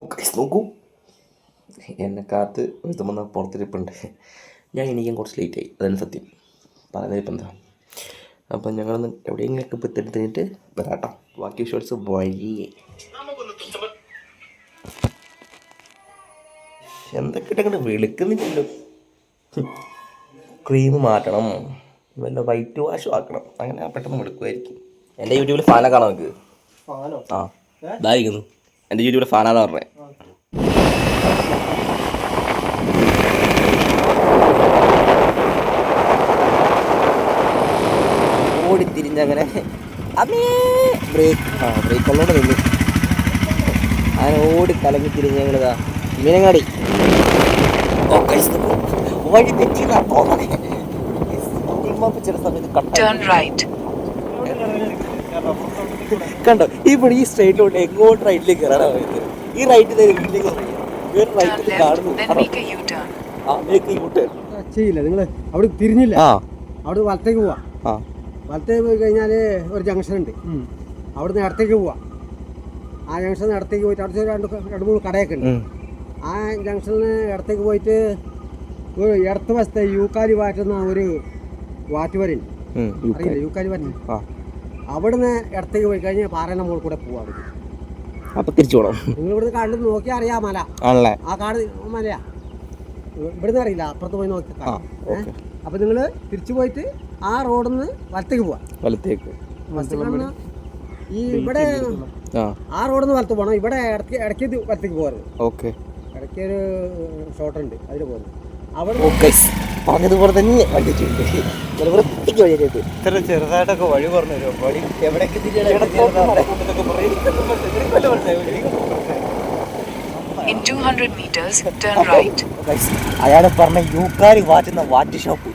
നോക്കൂ, എന്നെ കാത്ത് എഴുതുമെന്ന പുറത്തിരിപ്പുണ്ട്. ഞാൻ എനിക്കും കുറച്ച് ലേറ്റായി, അതാണ് സത്യം. പറയുന്നതിപ്പോൾ എന്താ. അപ്പം ഞങ്ങളൊന്ന് എവിടെയെങ്കിലൊക്കെ ഇപ്പോൾ തിന്നിട്ട് വരാട്ടോ. ബാക്കി ഷോർട്സ് വഴിയേ എന്തൊക്കെ ഇട്ടങ്ങോട്ട് വെളുക്കുന്നില്ലല്ലോ. ക്രീം മാറ്റണം, വല്ല വൈറ്റ് വാഷും ആക്കണം, അങ്ങനെ പെട്ടെന്ന് വെളുക്കുമായിരിക്കും. എൻ്റെ യൂട്യൂബിൽ ഫാനൊക്കെ കാണാം നമുക്ക്. ആ ഇതായിരിക്കുന്നു എൻ്റെ യൂട്യൂബിലെ ഫാനാന്ന് പറഞ്ഞത്. ഓടിത്തിരിഞ്ഞങ്ങനെ ബ്രേക്ക് ഉള്ളോട് നിന്ന് അങ്ങനെ ഓടി കലങ്ങി തിരിഞ്ഞ് ഞങ്ങളിതാ മീനങ്ങാടി വഴി തെറ്റി ചില സമയത്ത് കണ്ടോ ഈ സ്ട്രൈറ്റിലോട്ട് എങ്ങോട്ട് റൈറ്റിലേക്ക് കയറാനാണ് പറയുന്നത്. ഈ റൈറ്റിൽ വീട്ടിലേക്ക് വേറെ റൈറ്റിൽ കാണുന്നു. ചെയ്യില്ല, നിങ്ങൾ അവിടെ തിരിഞ്ഞില്ല, അവിടെ വലത്തേക്ക് പോവാ. വലത്തേക്ക് പോയി കഴിഞ്ഞാൽ ഒരു ജംഗ്ഷൻ ഉണ്ട്, അവിടുന്ന് ഇടത്തേക്ക് പോവാ. ആ ജംഗ്ഷനിൽ ഇടത്തേക്ക് പോയിട്ട് അടുത്ത രണ്ട് മൂന്ന് കടയൊക്കെ ഉണ്ട്. ആ ജംഗ്ഷനിൽ ഇടത്തേക്ക് പോയിട്ട് ഒരു ഇടത്ത് വശത്തെ യൂക്കാലി വാറ്റുന്ന ഒരു വാറ്റുവരുണ്ട്, അറിയില്ല യൂക്കാലി വാറ്റ്. അവിടുന്ന് ഇടത്തേക്ക് പോയി കഴിഞ്ഞാൽ പാറേൻ്റെ മുകളിൽ കൂടെ പോവാ. അപ്പൊ തിരിച്ചു പോകണം. നിങ്ങൾ ഇവിടുന്ന് കണ്ടു നോക്കിയാൽ അറിയാം മല, ആ കാട് മലയാ. ഇവിടുന്ന് അറിയില്ല, അപ്പുറത്ത് പോയി നോക്കി. അപ്പൊ നിങ്ങൾ തിരിച്ചു പോയിട്ട് ആ റോഡിൽ നിന്ന് വലത്തേക്ക് പോവാ. ഈ ഇവിടെ ആ റോഡിൽ നിന്ന് വലത്ത് പോകണം. ഇവിടെ ഇടയ്ക്ക് വലത്തേക്ക് പോകരുത്. ഇടയ്ക്ക് ഒരു ഷോർട്ട് ഉണ്ട്, അതിൽ പോകുന്നത്. പറഞ്ഞതുപോലെ തന്നെ ഇത്ര ചെറുതായിട്ടൊക്കെ വഴി പറഞ്ഞു തരും. വഴി എവിടേക്ക് അയാളെ പറഞ്ഞ യൂക്കാരി വാറ്റുന്ന വാറ്റ് ഷോപ്പ്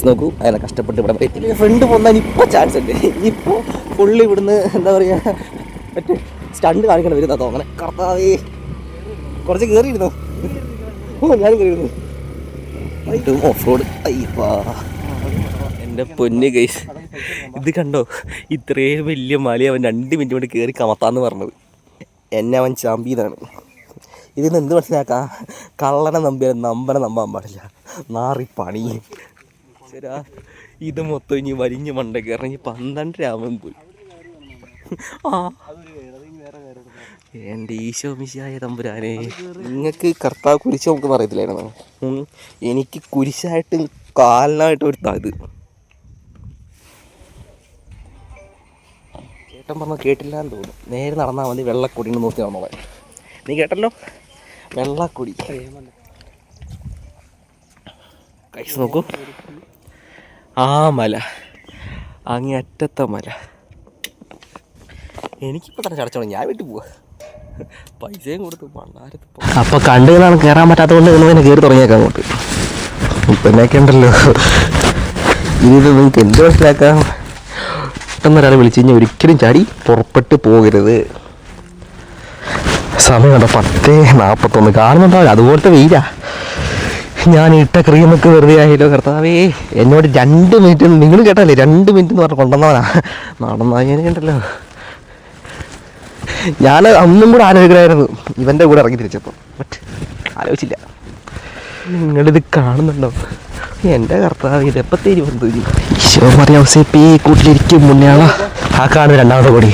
നോക്കൂ. അയാളെ കഷ്ടപ്പെട്ട് ഇവിടെ ഫ്രണ്ട് പോകാൻ ഇപ്പൊ ചാൻസ് ഉണ്ട്. ഇപ്പൊ ഫുള്ള് ഇവിടുന്ന് എന്താ പറയാ മറ്റേ സ്റ്റണ്ട് കാണിക്കണം വരുന്ന തോന്നണേ. കർത്താവേ, കുറച്ച് കയറിയിരുന്നു. ഞാനും കയറിയിരുന്നു. Off road. അയ്യപ്പാ എൻ്റെ പൊന്ന് ഗൈസ്, ഇത് കണ്ടോ? ഇത്രയും വലിയ മല അവൻ 2 മിനിറ്റ് കൊണ്ട് കയറി കമത്താന്ന് പറഞ്ഞത്. എന്നെ അവൻ ചാമ്പിയതാണ്. ഇതിന്ന് എന്ത് മനസ്സിലാക്കാം? കള്ളനെ നമ്പനെ നമ്പാൻ പാടില്ല, നാറി പണി. ശരാ ഇത് മൊത്തം ഇനി വലിഞ്ഞ് മണ്ട കയറണം. ഇനി 12 ആവാൻ പോയി. എൻ്റെ ഈശോ മിശിഹായ തമ്പുരാനെ, നിങ്ങൾക്ക് കർത്താവ് കുരിശ് നമുക്ക് പറയത്തില്ലായിരുന്നു. എനിക്ക് കുരിശായിട്ട് കാലിനായിട്ട് ഒരു ഇത്. ചേട്ടൻ പറഞ്ഞ കേട്ടില്ല എന്ന് തോന്നുന്നു. നേരെ നടന്നാൽ മതി, വെള്ളക്കൊടി നോക്കി നടന്നോളെ. നീ കേട്ടല്ലോ, വെള്ളക്കൊടി. കൈസ് നോക്കൂ, ആ മല, അങ്ങേ അറ്റത്തെ മല. എനിക്കിപ്പോൾ തന്നെ ചടച്ചോളൂ, ഞാൻ വീട്ടിൽ പോവാ. പൈസയും കൊടുത്തു പണ്ടാരത്ത്. അപ്പോൾ കണ്ടു നിന്നാണ് കയറാൻ പറ്റാത്തത് കൊണ്ട് നിങ്ങൾ തന്നെ കയറി തുടങ്ങിയേക്കാം അങ്ങോട്ട്. പിന്നെയൊക്കെ ഉണ്ടല്ലോ, ഇത് നിങ്ങൾക്ക് എന്ത് മനസ്സിലാക്കാം? പെട്ടെന്നൊരാളെ വിളിച്ച് കഴിഞ്ഞാൽ ഒരിക്കലും ചാടി പുറപ്പെട്ട് പോകരുത്. സമയം കണ്ടോ 10:41 കാണുന്നുണ്ടാവില്ല, അതുപോലത്തെ വെയിലാ. ഞാൻ ഇട്ട ക്രീമൊക്കെ വെറുതെ ആയല്ലോ കർത്താവേ. എന്നോട് 2 മിനിറ്റ്, നിങ്ങൾ കേട്ടല്ലേ 2 മിനിറ്റ് എന്ന് പറഞ്ഞ് കൊണ്ടുവന്നവനാ. നടന്നതിനുണ്ടല്ലോ, ഞാൻ ഒന്നും കൂടെ ആലോചിക്കണമായിരുന്നു ഇവൻ്റെ കൂടെ ഇറങ്ങി തിരിച്ചപ്പോൾ. ബട്ട് ആലോചിച്ചില്ല. നിങ്ങളിത് കാണുന്നുണ്ടോ? എൻ്റെ കർത്താവ്, ഇതെപ്പത്തേരി വന്നു ഈശോ മറിയാവസേപ്പി കൂട്ടിലിരിക്കും മുന്നേള. ആ കാണും 2ാമത്തെ കൊടി.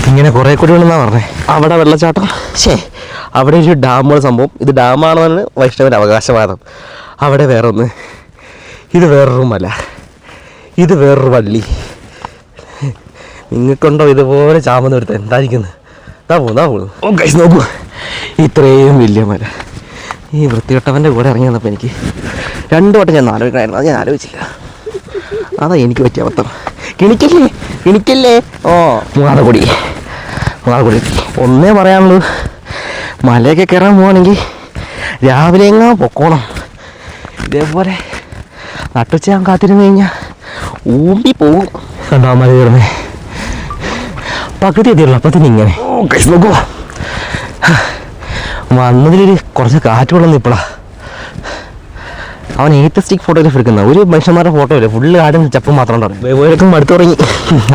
ഇങ്ങനെ കുറേ കൊടികളെന്നാണ് പറഞ്ഞത്. അവിടെ വെള്ളച്ചാട്ടം, അവിടെ ഒരു ഡാമുള്ള സംഭവം. ഇത് ഡാമാണെന്നാണ് വൈഷ്ണവൻ്റെ അവകാശവാദം. അവിടെ വേറെ ഒന്ന്, ഇത് വേറൊരു മല, ഇത് വേറൊരു വള്ളി. നിങ്ങൾക്കുണ്ടോ ഇതുപോലെ ചാമെന്ന് എടുത്ത് എന്തായിരിക്കുന്നു? പോകുന്നു. ഗൈസ് നോക്കൂ, ഇത്രയും വലിയ മല. ഈ വൃത്തികെട്ടവൻ്റെ കൂടെ ഇറങ്ങി വന്നപ്പോൾ എനിക്ക് 2 വട്ടം ഞാൻ ആലോചിക്കണമായിരുന്നു. അത് ഞാൻ ആലോചിച്ചില്ല. അതാ എനിക്ക് പറ്റിയ അബദ്ധം. കിണിക്കല്ലേ. 3ാമത്തെ കൊടി. ഒന്നേ പറയാനുള്ളൂ, മലയൊക്കെ കയറാൻ പോവാണെങ്കിൽ രാവിലെ എങ്ങാ പൊക്കോണം. ഇതേപോലെ നട്ടുച്ച ഞാൻ കാത്തിരുന്ന് കഴിഞ്ഞാൽ ഊമ്പി പോകും. കണ്ടോ മല കയറുന്നേ? പകുതി എത്തിയുള്ളൂ അപ്പത്തിന് ഇങ്ങനെ. നോക്കൂ, വന്നതിലൊരു കുറച്ച് കാറ്റ് കൊള്ളുന്നു ഇപ്പോഴാ. അവൻ ഏത്തസ്റ്റിക് ഫോട്ടോഗ്രാഫി എടുക്കുന്ന ഒരു മനുഷ്യന്മാരുടെ ഫോട്ടോ ഇല്ല, ഫുള്ള് ആടും ചപ്പും മാത്രം ഉണ്ടാവും. വേഗം മടുത്തു തുടങ്ങി.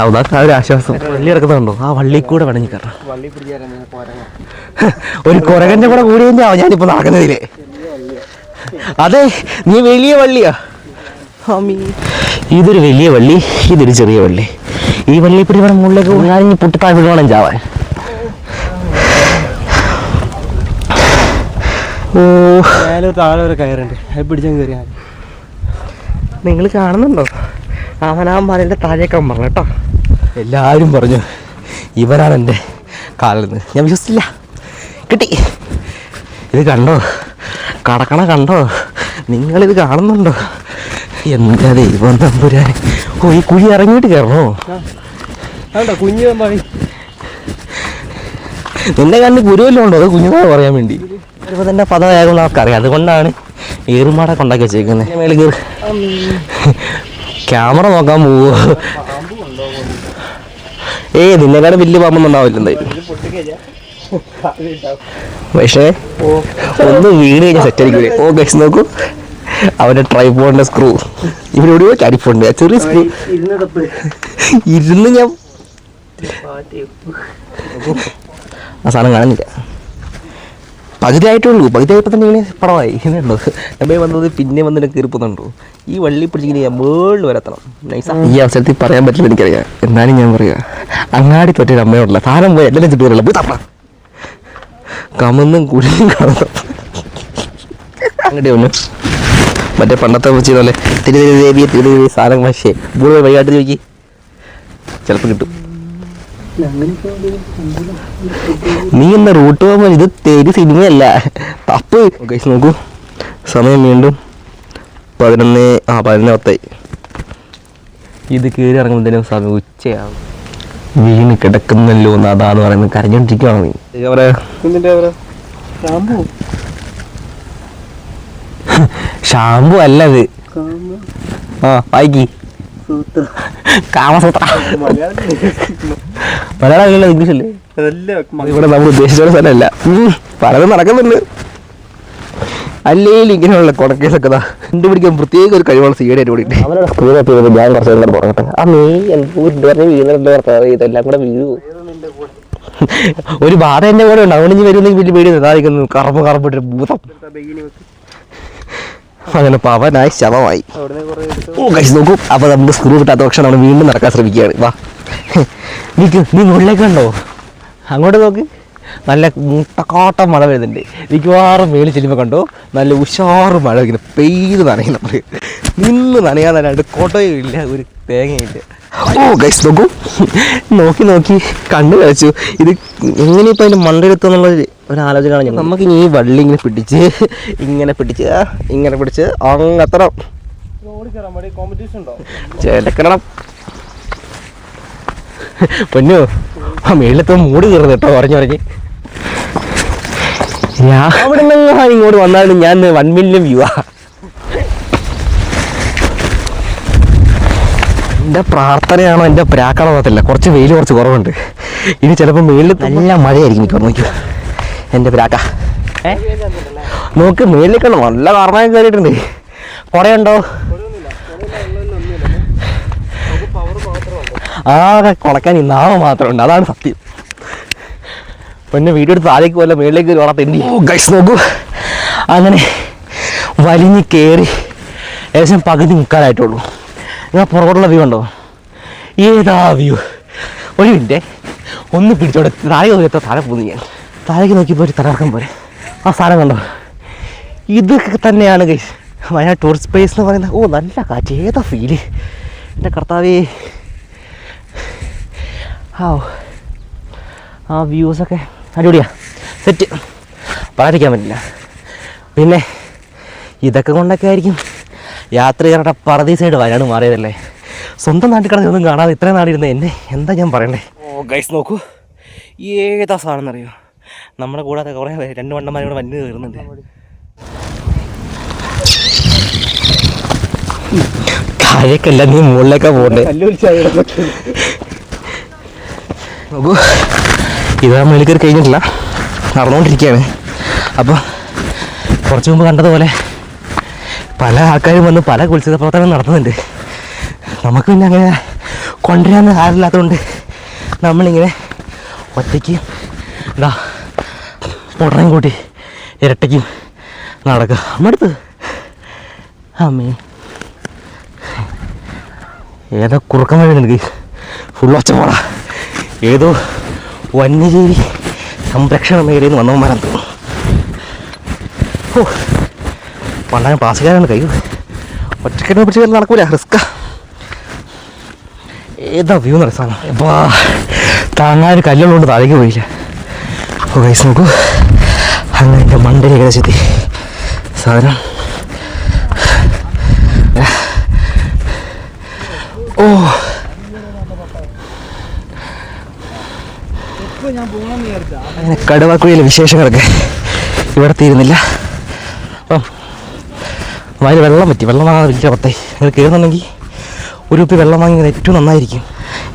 അതൊക്കെ ആ ഒരു ആശ്വാസം. വള്ളി കിടക്കുന്നുണ്ടോ? ആ വള്ളി കൂടെ വേണമെങ്കിൽ കയറാം. ഒരു കുരകന്റെ കൂടെ കൂടിയതിൻ്റെ ഞാനിപ്പോൾ നടക്കുന്നതില്ലേ. അതെ, നീ വലിയ വള്ളിയാ. ഇതൊരു വലിയ വള്ളി, ഇതൊരു ചെറിയ വള്ളി. ഈ വള്ളി പിടി വേണം മുകളിലേക്ക് ഞാനിഞ്ഞ് പൊട്ടിത്താൻ വിടണം ചാവാൻ. ഓ, താഴെ ഒരു കയറുണ്ട്, അത് പിടിച്ചാൽ കയറിയാൽ. നിങ്ങൾ കാണുന്നുണ്ടോ? അവനാ മലയുടെ താഴേക്കാൻ പറഞ്ഞു കേട്ടോ. എല്ലാവരും പറഞ്ഞു ഇവനാണ് എൻ്റെ കാലിൽ നിന്ന്. ഞാൻ വിശ്വസിച്ചില്ല. കിട്ടി. ഇത് കണ്ടോ? കടക്കണ കണ്ടോ? നിങ്ങളിത് കാണുന്നുണ്ടോ? എന്താ ദൈവം തമ്പുരാൻ. ഓ, ഈ കുഴി ഇറങ്ങിയിട്ട് കയറണോ? കുഞ്ഞു നിന്റെ കണ്ണിൽ ഗുരുവല്ലോ ഉണ്ടോ? അത് കുഞ്ഞുനാൾ പറയാൻ വേണ്ടി ഇപ്പോൾ തന്നെ പദമാകുന്ന ആൾക്കറിയാം. അതുകൊണ്ടാണ് ഏറുമാടൊക്കെ ഉണ്ടാക്കി വെച്ചേക്കുന്നത്. മേലെ കയറി ക്യാമറ നോക്കാൻ പോവോ? നിന്നെക്കാളും വലിയ പാമ്പൊന്നും ഉണ്ടാവില്ല എന്തായാലും. പക്ഷേ ഒന്ന് വീണ് കഴിഞ്ഞാൽ സെറ്റായിരിക്കും. ഓ ഗൈസ് നോക്കൂ, അവൻ്റെ ട്രൈപോഡിൻ്റെ സ്ക്രൂ ഇവിടെ എവിടെയോ ചരിപ്പുണ്ട്. ചെറിയ സ്ക്രൂ ഇരുന്ന് ഞാൻ ആ സാധനം കാണുന്നില്ല. പകുതി ആയിട്ടുള്ളൂ. പകുതി ആയപ്പോൾ തന്നെ ഇങ്ങനെ പടമായി. ഇങ്ങനെയുണ്ടോ എമ്മ വന്നത് പിന്നെ വന്നിട്ട് കീർപ്പുന്നുണ്ടോ? ഈ വള്ളി പിടിച്ചിങ്ങനെ ഞാൻ മുകളിൽ വരത്തണം. നൈസാ. ഈ അവസരത്തിൽ പറയാൻ പറ്റില്ല എനിക്കറിയാം. എന്നാലും ഞാൻ പറയുക, അങ്ങാടി പറ്റിയൊരു അമ്മയോടല്ല സാധനം പോയി എല്ലാം ചുറ്റുവരല്ല പോയി തപ്പണം. കമന്നും കുഴിയും കാണുന്നു. അങ്ങോട്ടേ ഒന്നു മറ്റേ പണ്ടത്തെ വെച്ച് പോലെ തിരുദേവിയെ തിരുദേവി സാധനം പക്ഷേ കൂടുതൽ വൈകാട്ട് ചോദിക്കി ചിലപ്പോൾ കിട്ടും. നീ എന്താ റൂട്ട് പോകുമ്പോൾ ഇത് തേരി സിനിമയല്ല, തപ്പ്. ഗൈസ് നോക്കൂ, സമയം വീണ്ടും 11:10. ഇത് കയറി ഇറങ്ങുമ്പോഴത്തേനും സമയം ഉച്ചയാവും. വീണ് കിടക്കുന്നല്ലോ എന്ന് അതാന്ന് പറയുന്നത്. കരഞ്ഞോണ്ടിരിക്കുകയാണോ നീ? ഷാമ്പു അല്ലത്. വായിക്കി കാമസൂത്ര. മലയാളം ഇംഗ്ലീഷ് അല്ലേ? ഇവിടെ നമ്മൾ ഉദ്ദേശിച്ച സ്ഥലമല്ല. പലതും നടക്കുന്നുണ്ട്. അല്ലെങ്കിൽ ഇങ്ങനെയുള്ള കൊടക്കേസൊക്കെ കണ്ടുപിടിക്കാൻ പ്രത്യേക ഒരു കഴിവാണ് സീഡായിട്ട് കൂടി. അവരുടെ സ്കൂളിൽ ഞാൻ കുറച്ച് നേരം തുടങ്ങട്ടെ. ആ നീ വീഴുന്നുണ്ട്, ഇതെല്ലാം കൂടെ വീഴൂ. ഒരു ബാധ എൻ്റെ കൂടെ ഉണ്ട്. അവനിഞ്ഞ് വരുന്നെങ്കിൽ വലിയ പേടി താരിക്കുന്നു. കറപ്പിട്ടൊരു ഭൂതം. അങ്ങനെ പവനായി ശവമായി. ഓ കഴിച്ച് നോക്കൂ. അപ്പോൾ നമുക്ക് സ്ക്രൂ കിട്ടാത്ത പക്ഷെ നമ്മൾ വീണ്ടും നടക്കാൻ ശ്രമിക്കുകയാണ്. വാ നീ മുകളിലേക്ക് കണ്ടോ? അങ്ങോട്ട് നോക്ക്. നല്ല മുട്ടക്കാട്ടം മഴ വരുന്നുണ്ട്. മിക്കവാറും മേളിൽ ചെല്ലുമ്പോൾ കണ്ടോ നല്ല ഉഷാറ് മഴ ഇങ്ങനെ പെയ്ത് നനയും. നമ്മൾ നിന്ന് നനയാൻ നല്ലാണ്ട് കോട്ടയും ഇല്ല, ഒരു തേങ്ങയില്ല. ഓ ഗൈസ് നോക്കൂ, നോക്കി കണ്ണു കഴിച്ചു. ഇത് എങ്ങനെയിപ്പോൾ അതിൻ്റെ മണ്ടെടുത്തെന്നുള്ള ഒരാലോചനയാണ് ഞാൻ. നമുക്ക് ഈ വള്ളി ഇങ്ങനെ പിടിച്ച് അങ്ങത്തണം ചേലക്കണം. പൊന്നു ആ മേളിലത്തെ മൂട് കയറുന്നു കേട്ടോ, പറഞ്ഞ് ഞാൻ അവിടെ നിന്ന് ഇങ്ങോട്ട് വന്നാലും ഞാൻ 1 മില്യൺ വ്യൂ. എൻ്റെ പ്രാർത്ഥനയാണോ എൻ്റെ പ്രാക്കാണോ അറിയത്തില്ല. കുറച്ച് വെയിൽ കുറച്ച് കുറവുണ്ട്. ഇനി ചിലപ്പോൾ മേളിൽ നല്ല മഴയായിരിക്കും. മിക്കവാറും നോക്കിയോ എൻ്റെ പ്രാക്ക. നോക്ക് മേളിലേക്കാണ് നല്ല കാരണമായി കയറിയിട്ടുണ്ട്. കുറയുണ്ടോ? ആകെ കുളക്കാൻ ഈ നാമ മാത്രമുണ്ട്, അതാണ് സത്യം. പിന്നെ വീഡിയോ എടുത്ത് താഴേക്ക് പോലെ മേളിലേക്ക് ഒരു വളർത്തി. ഓ ഗൈസ് നോക്കൂ, അങ്ങനെ വലിഞ്ഞ് കയറി ഏകദേശം പകുതി മുക്കാലായിട്ടുള്ളൂ. ഞാൻ പുറകോട്ടുള്ള വ്യൂ ഉണ്ടോ? ഏതാ വ്യൂ? ഒരു മിനിറ്റ് ഒന്ന് പിടിച്ചോടെ. താഴെ നോക്കിയപ്പോൾ താഴെ പോകുന്നു. ഞാൻ താഴേക്ക് നോക്കിയപ്പോൾ ഒരു തലകറക്കം പോലെ. ആ സാധനം കണ്ടോ? ഇതൊക്കെ തന്നെയാണ് ഗൈസ് വയനാട് ടൂറിസ്റ്റ് പ്ലേസ് എന്ന് പറയുന്നത്. ഓ നല്ല കാറ്റ്, ഏതാ ഫീല് എൻ്റെ കർത്താവേ. ആ വ്യൂസൊക്കെ അടിപൊളിയാ, സെറ്റ്, പറയാതിരിക്കാൻ പറ്റില്ല. പിന്നെ ഇതൊക്കെ കൊണ്ടൊക്കെ ആയിരിക്കും യാത്രികരുടെ പറദീസൈഡ് വയനാട് മാറിയതല്ലേ. സ്വന്തം നാട്ടിൽ കിടന്ന് ഒന്നും കാണാതെ ഇത്രയും നാടിരുന്ന എന്നെ എന്താ ഞാൻ പറയണ്ടേ. ഓ ഗൈസ് നോക്കൂ, ഏതാ സാധനം എന്നറിയോ? നമ്മുടെ കൂടാതെ കുറേ 2 വണ്ടന്മാരും കൂടെ വന്ന് കയറുന്നുണ്ട്. താഴേക്കല്ല, നീ മുകളിലേക്കാ പോകണ്ടേ. നോക്കൂ, ഇത് മേളിൽ കയറി കഴിഞ്ഞിട്ടില്ല, നടന്നുകൊണ്ടിരിക്കുകയാണ്. അപ്പോൾ കുറച്ച് മുമ്പ് കണ്ടതുപോലെ പല ആൾക്കാരും വന്ന് പല കുത്സിത പ്രവർത്തനം നടത്തുന്നുണ്ട്. നമുക്ക് പിന്നെ അങ്ങനെ കൊണ്ടുവരാൻ ആരില്ലാത്തതുകൊണ്ട് നമ്മളിങ്ങനെ ഒറ്റയ്ക്ക് എന്താ ഉടനെയും കൂട്ടി ഇരട്ടയ്ക്കും നടക്കുക. മടുത്ത് അമ്മേ ഏതോ കുറുക്കം വഴി എനിക്ക് ഫുൾ ഒച്ചപ്പാടാ. ഏതോ വന്യജീവി സംരക്ഷണ മേഖലയിൽ നിന്ന് വന്നവന്മാരാണ് തോന്നുന്നു. ഓ പണ്ടായ പാസുകാരാണ് കൈ ഒറ്റക്കെട്ടിനെ പിടിച്ച് കയറി നടക്കൂല, റിസ്ക്കാ. ഏതാ വ്യൂ നട സാധനം എപ്പാ താങ്ങാൻ കല്ലുള്ളതുകൊണ്ട് താഴേക്ക് പോയില്ല. ഓ ഗൈസ് നോക്കൂ, അങ്ങനെ എൻ്റെ മണ്ടയിൽ ഏകദേശത്തി സാധനം. ഓ അങ്ങനെ കടുവാക്കുഴിയിലെ വിശേഷങ്ങളൊക്കെ ഇവിടെ തീരുന്നില്ല. അപ്പം വയൽ വെള്ളം പറ്റി, വെള്ളം വാങ്ങാതെ വലിയ പത്തായി. നിങ്ങൾ കയറുന്നുണ്ടെങ്കിൽ ഒരു കുപ്പി വെള്ളം വാങ്ങിയത് ഏറ്റവും നന്നായിരിക്കും.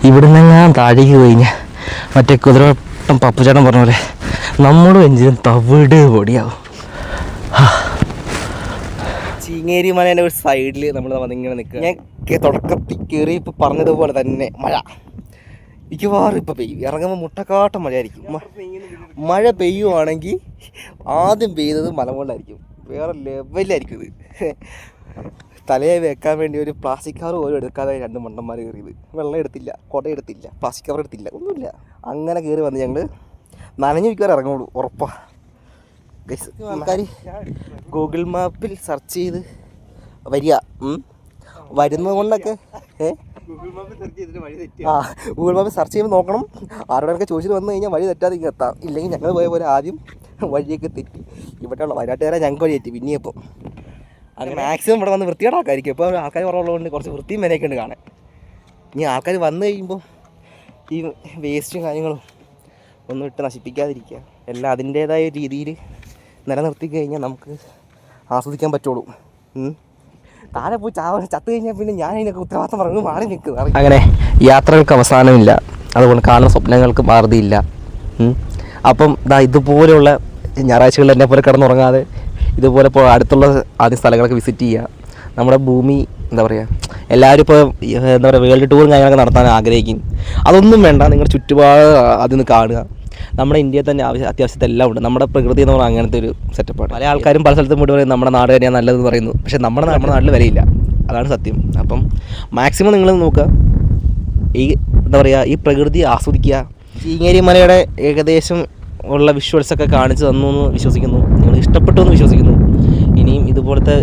ഇവിടുന്ന് ഞാൻ താഴേക്ക് കഴിഞ്ഞാൽ മറ്റേ കുതിരവട്ടം പപ്പുചേട്ടൻ പറഞ്ഞ പോലെ നമ്മുടെ എഞ്ചിനും തവിട് പൊടിയാവും. ചീങ്ങേരി മലേൻ്റെ ഒരു സൈഡിൽ നമ്മൾ വന്നിങ്ങനെ നിൽക്കുക. ഞാൻ തുടക്കത്തിൽ കയറി ഇപ്പോൾ പറഞ്ഞതുപോലെ തന്നെ മഴ മിക്കവാറും ഇപ്പോൾ പെയ്യും. ഇറങ്ങുമ്പോൾ മുട്ടക്കാട്ടം മഴയായിരിക്കും. മഴ പെയ്യുവാണെങ്കിൽ ആദ്യം പെയ്തത് മലമുകളിലായിരിക്കും. വേറെ ലെവലായിരിക്കും ഇത്. തലയെ വെക്കാൻ വേണ്ടി ഒരു പ്ലാസ്റ്റിക് കവർ പോലും എടുക്കാതെ 2 മണ്ടന്മാർ കയറിയത്. വെള്ളം എടുത്തില്ല, കുട എടുത്തില്ല, പ്ലാസ്റ്റിക് കവർ എടുത്തില്ല, ഒന്നുമില്ല. അങ്ങനെ കയറി വന്ന് ഞങ്ങൾ നനഞ്ഞു മിക്കവാറും ഇറങ്ങുള്ളൂ, ഉറപ്പാണ്. ആൾക്കാർ ഗൂഗിൾ മാപ്പിൽ സെർച്ച് ചെയ്ത് വരിക വരുന്നത് കൊണ്ടൊക്കെ ഗൂഗിൾ മാപ്പിൽ സെർച്ച് ചെയ്യുമ്പോൾ നോക്കണം. ആരോടൊക്കെ ചോദിച്ചിട്ട് വന്നു കഴിഞ്ഞാൽ വഴി തെറ്റാതെ ഇങ്ങനെ എത്താം. ഇല്ലെങ്കിൽ ഞങ്ങൾ പോയ പോലെ ആദ്യം വഴിയൊക്കെ തെറ്റി ഇവിടെയുള്ള വയനാട്ടുകാരെ ഞങ്ങൾക്ക് വഴി തെറ്റി. പിന്നെയപ്പോൾ അങ്ങനെ മാക്സിമം ഇവിടെ വന്ന് വൃത്തികേടാക്കായിരിക്കും. ഇപ്പോൾ ആൾക്കാർ കുറവുള്ളതുകൊണ്ട് കുറച്ച് വൃത്തിയും മെനയൊക്കെ ഉണ്ട് കാണാൻ. ഇനി ആൾക്കാർ വന്നു കഴിയുമ്പോൾ ഈ വേസ്റ്റും കാര്യങ്ങളും ഒന്നും ഇട്ട് നശിപ്പിക്കാതിരിക്കുക, എല്ലാം അതിൻ്റേതായ രീതിയിൽ നിലനിർത്തി കഴിഞ്ഞാൽ നമുക്ക് ആസ്വദിക്കാൻ പറ്റുള്ളൂ. താഴെ പോയി ചത്തു കഴിഞ്ഞാൽ പിന്നെ ഞാൻ അതിനൊക്കെ ഉത്തരവാദിത്തം പറഞ്ഞു മാറി നിൽക്കുക. അങ്ങനെ യാത്രകൾക്ക് അവസാനമില്ല, അതുകൊണ്ട് കാണുന്ന സ്വപ്നങ്ങൾക്ക് മാറുതിയില്ല. അപ്പം ഇതുപോലെയുള്ള ഞായറാഴ്ചകളിൽ എന്നെ പോലെ കിടന്നുറങ്ങാതെ ഇതുപോലെ ഇപ്പോൾ അടുത്തുള്ള ആദ്യ സ്ഥലങ്ങളൊക്കെ വിസിറ്റ് ചെയ്യുക. നമ്മുടെ ഭൂമി എന്താ പറയുക, എല്ലാവരും ഇപ്പോൾ എന്താ പറയുക വേൾഡ് ടൂറും കാര്യങ്ങളൊക്കെ നടത്താൻ ആഗ്രഹിക്കും. അതൊന്നും വേണ്ട, നിങ്ങളുടെ ചുറ്റുപാട് അതിൽ കാണുക. നമ്മുടെ ഇന്ത്യയിൽ തന്നെ അത്യാവശ്യത്തെ എല്ലാം ഉണ്ട്. നമ്മുടെ പ്രകൃതി എന്ന് പറഞ്ഞാൽ അങ്ങനത്തെ ഒരു സെറ്റപ്പാണ്. പല ആൾക്കാരും പല സ്ഥലത്തും പോയിട്ട് പറയും നമ്മുടെ നാട് തന്നെയാണ് നല്ലതെന്ന് പറയുന്നു. പക്ഷേ നമ്മുടെ നാട്ടിൽ വിലയില്ല, അതാണ് സത്യം. അപ്പം മാക്സിമം നിങ്ങൾ നോക്കുക, ഈ എന്താ പറയുക ഈ പ്രകൃതി ആസ്വദിക്കുക. ചീങ്ങേരി മലയുടെ ഏകദേശം ഉള്ള വിഷ്വൽസൊക്കെ കാണിച്ച് തന്നു എന്ന് വിശ്വസിക്കുന്നു. നിങ്ങൾ ഇഷ്ടപ്പെട്ടു എന്ന് വിശ്വസിക്കുന്നു. ഇനിയും ഇതുപോലത്തെ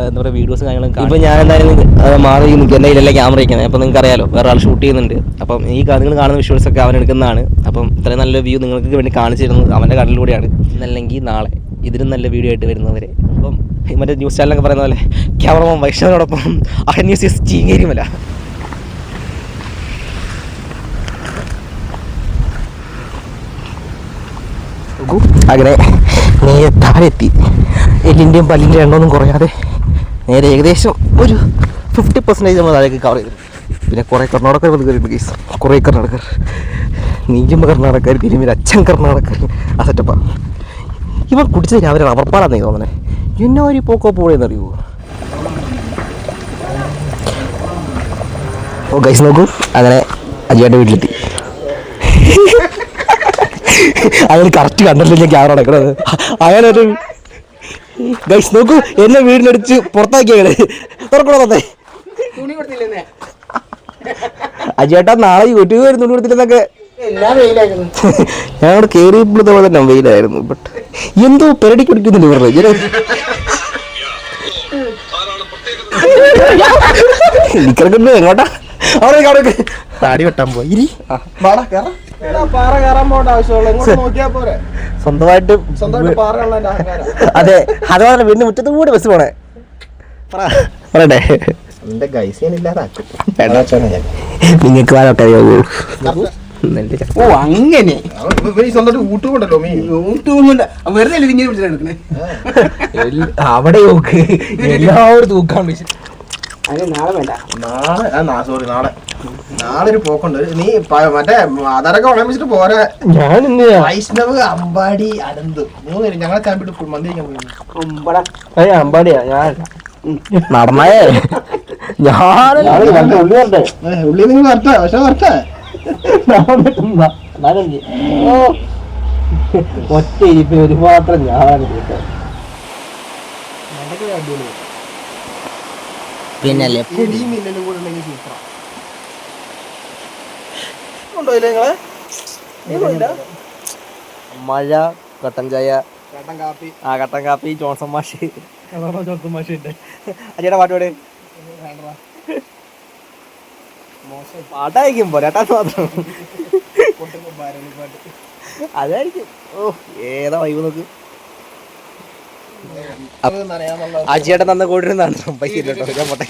എന്താ പറയുക വീഡിയോസും കാര്യങ്ങളൊക്കെ ഇപ്പോൾ ഞാൻ എന്തായാലും മാറി നിൽക്കുക. എൻ്റെ കയ്യിലല്ല ക്യാമറ ഇരിക്കുന്നത്. അപ്പോൾ നിങ്ങൾക്ക് അറിയാലോ വേറെ ആൾ ഷൂട്ട് ചെയ്യുന്നുണ്ട്. അപ്പം ഈ നിങ്ങൾ കാണുന്ന വിഷ്വൽസൊക്കെ അവൻ എടുക്കുന്നതാണ്. അപ്പം ഇത്രയും നല്ല വ്യൂ നിങ്ങൾക്ക് വേണ്ടി കാണിച്ചു തരുന്നത് അവൻ്റെ കടലിലൂടെയാണ്. ഇന്നല്ലെങ്കിൽ നാളെ ഇതിലും നല്ല വീഡിയോ ആയിട്ട് വരുന്നവരെ. അപ്പം മറ്റേ ന്യൂസ് ചാനലൊക്കെ പറയുന്ന പോലെ ക്യാമറമാൻ വൈഷ്ണവനോടൊപ്പം ന്യൂസ് ചീങ്ങേരി മല. അങ്ങനെ നേരെ താഴെ എത്തി. എല്ലിൻ്റെയും പല്ലിൻ്റെ എണ്ണമൊന്നും കുറയാതെ നേരെ ഏകദേശം ഒരു 50% നമ്മൾ താഴേക്ക് കവർ ചെയ്തു. പിന്നെ കുറേ കർണാടകക്കാർ വന്ന് കയറിയിട്ടുണ്ട് കേസ്. കുറേ കർണാടകക്കാർ, നീങ്ങുമ്പോൾ കർണാടകക്കാർ, പിന്നെ അച്ഛൻ കർണാടകക്കാർ, ആ സെറ്റപ്പാണ്. ഇവൻ കുടിച്ചത് രാവിലെ റബ്ബർപ്പാടാന്നേ തോന്നണേ. എന്നെ ഒരു പോക്കോ പോയെന്നറിയുമോ? ഓ ഗൈസ് നോക്കൂ, അങ്ങനെ അജിയുടെ വീട്ടിലെത്തി. അങ്ങനെ കറക്റ്റ് കണ്ടല്ലോ ഞാൻ ക്യാമറ അടക്കണത്. അങ്ങനെ ഒരു ഗൈസ് നോക്കൂ, എന്നെ വീടിനടിച്ച് പുറത്താക്കിയാണ്. തുറക്കണേ അജിയേട്ടാ, നാളെ യൂട്യൂബ് വരും തുണി കൊടുത്തില്ലെന്നൊക്കെ. ഞാൻ അവിടെ കയറിയപ്പോഴത്തെ പോലെ തന്നെ വെയിലായിരുന്നു. ബട്ട് എന്തോ പെരടി കുടിക്കുന്നില്ല ഇവരുടെ നിക്കറൊക്കെ എങ്ങോട്ടാ അവിടെ താടി വെട്ടാൻ പോയി. സ്വന്തമായിട്ട് അതെ, അതുപോലെ വീടിന്റെ മുറ്റത്ത് കൂടെ ബസ് പോണേ പറയട്ടെ. നിങ്ങൾക്ക് ആരൊക്കെ അറിയാവൂ? ഓ അങ്ങനെ അവിടെ നോക്ക്, എല്ലാവരും തൂക്കാൻ. നാളെ വേണ്ട, സോറി നാളെ ഒരു പോക്കുണ്ട്. നീ മറ്റേ ആധാരൊക്കെ ഉണമിച്ചിട്ട് പോരാ. ഞാൻ വൈഷ്ണവ്, അമ്പാടി, അനന്ത് 3 പേര് ഞങ്ങളെ ചാമ്പിട്ട് മന്തി കഴിക്കാൻ പോയി. അമ്പാടിയാ ഞാൻ നടന്നേ ഉള്ളി നിങ്ങൾ വരട്ടെ പക്ഷെ വരട്ടെ ഒറ്റ ഇരിപ്പിന് ഒരു മാത്രം ഞാൻ പിന്നല്ലേ മഴ, കട്ടൻ ചായ, കട്ടൻ കാപ്പി, ജോൺസൺ മാഷ്. അജയുടെ പാട്ട് പാട്. പാട്ടായിരിക്കും പോരാട്ടാന്ന് മാത്രം. അതായിരിക്കും. ഓ ഏതാ വൈബ് നോക്ക്. അജിയേട്ടൻ തന്ന കൂടിരുന്നാണ് പൈസ ഇല്ല കേട്ടോ. ഞാൻ പോട്ടെ.